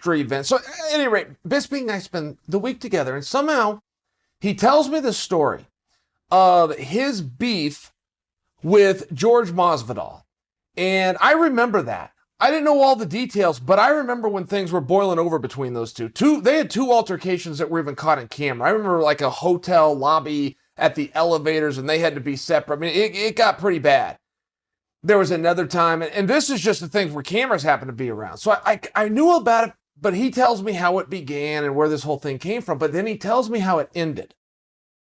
after event. So at any rate, Bisping and I spend the week together, and somehow he tells me the story of his beef with Jorge Masvidal. And I remember that. I didn't know all the details, but I remember when things were boiling over between those two. They had two altercations that were even caught in camera. I remember like a hotel lobby at the elevators, and they had to be separate. I mean, it got pretty bad. There was another time, and this is just the things where cameras happen to be around. So I knew about it, but he tells me how it began and where this whole thing came from. But then he tells me how it ended.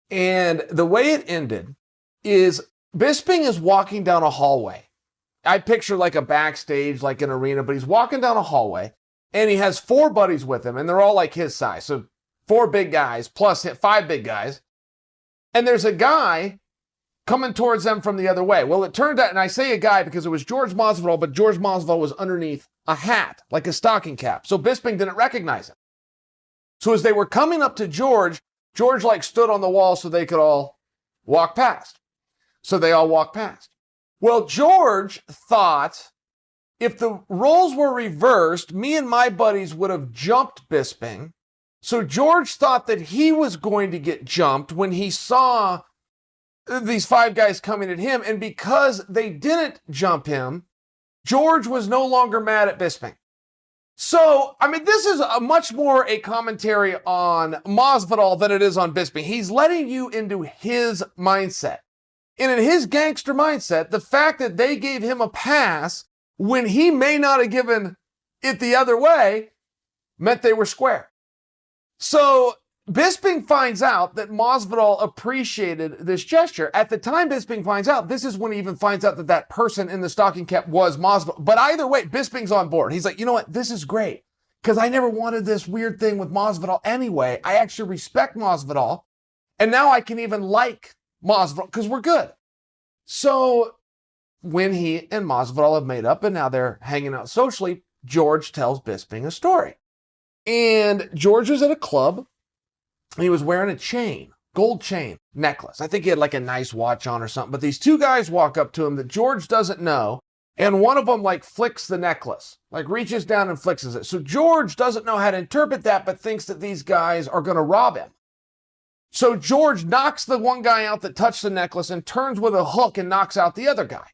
And the way it ended is Bisping is walking down a hallway. I picture like a backstage, like an arena, but he's walking down a hallway, and he has 4 buddies with him, and they're all like his size. So 4 big guys plus 5 big guys. And there's a guy coming towards them from the other way. Well, it turned out, and I say a guy because it was Jorge Masvidal, but Jorge Masvidal was underneath a hat, like a stocking cap. So Bisping didn't recognize him. So as they were coming up to George like stood on the wall so they could all walk past. So they all walked past. Well, George thought if the roles were reversed, me and my buddies would have jumped Bisping. So George thought that he was going to get jumped when he saw these 5 guys coming at him. And because they didn't jump him, George was no longer mad at Bisping. So, I mean, this is much more a commentary on Masvidal than it is on Bisping. He's letting you into his mindset. And in his gangster mindset, the fact that they gave him a pass when he may not have given it the other way meant they were square. So Bisping finds out that Masvidal appreciated this gesture. At the time Bisping finds out, this is when he even finds out that that person in the stocking cap was Masvidal. But either way, Bisping's on board. He's like, you know what? This is great because I never wanted this weird thing with Masvidal anyway. I actually respect Masvidal, and now I can even like Masvidal because we're good. So when he and Masvidal have made up and now they're hanging out socially, George tells Bisping a story. And George was at a club. He was wearing a chain, gold chain, necklace. I think he had like a nice watch on or something. But these 2 guys walk up to him that George doesn't know. And one of them like flicks the necklace, like reaches down and flicks it. So George doesn't know how to interpret that, but thinks that these guys are going to rob him. So George knocks the one guy out that touched the necklace and turns with a hook and knocks out the other guy.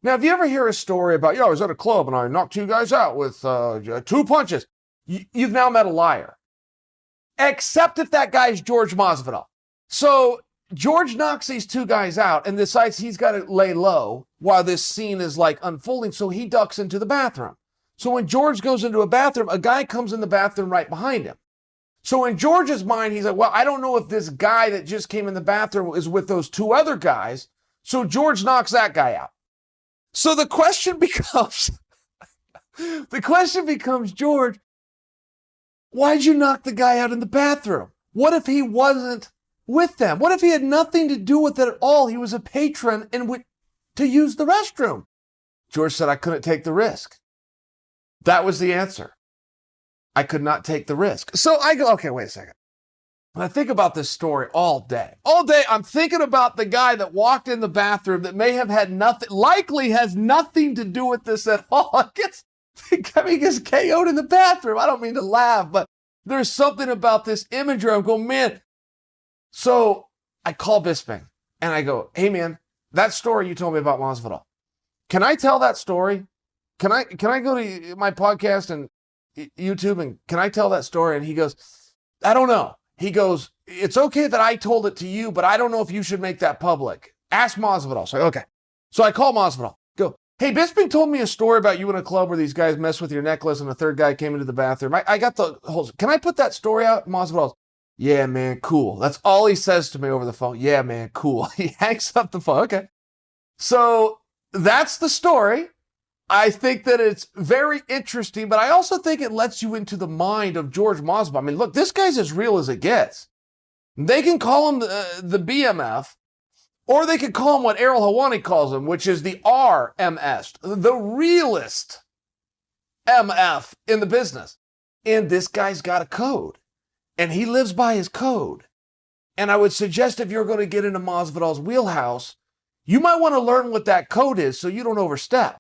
Now, if you ever hear a story about, I was at a club and I knocked 2 guys out with 2 punches, you've now met a liar. Except if that guy's Jorge Masvidal. So George knocks these 2 guys out and decides he's got to lay low while this scene is like unfolding. So he ducks into the bathroom. So when George goes into a bathroom, a guy comes in the bathroom right behind him. So in George's mind, he's like, well, I don't know if this guy that just came in the bathroom is with those 2 other guys. So George knocks that guy out. So the question becomes, George, why'd you knock the guy out in the bathroom? What if he wasn't with them? What if he had nothing to do with it at all? He was a patron and went to use the restroom. George said, I couldn't take the risk. That was the answer. I could not take the risk. So I go, okay, wait a second. When I think about this story all day, I'm thinking about the guy that walked in the bathroom that may have had nothing, likely has nothing to do with this at all. He gets KO'd in the bathroom. I don't mean to laugh, but there's something about this imagery. I'm going, man. So I call Bisping and I go, hey man, that story you told me about Masvidal, can I tell that story? Can I go to my podcast and YouTube and can I tell that story? And he goes, I don't know. He goes, it's okay that I told it to you, but I don't know if you should make that public. Ask Masvidal. So, okay. So I call Masvidal. Go, hey, Bisping told me a story about you in a club where these guys messed with your necklace and a 3rd guy came into the bathroom. I got the whole, can I put that story out? Masvidal, yeah, man, cool. That's all he says to me over the phone. Yeah, man, cool. He hangs up the phone. Okay. So that's the story. I think that it's very interesting, but I also think it lets you into the mind of Jorge Masvidal. I mean, look, this guy's as real as it gets. They can call him the BMF, or they could call him what Errol Hawani calls him, which is the RMS, the realest MF in the business. And this guy's got a code, and he lives by his code. And I would suggest if you're going to get into Masvidal's wheelhouse, you might want to learn what that code is so you don't overstep.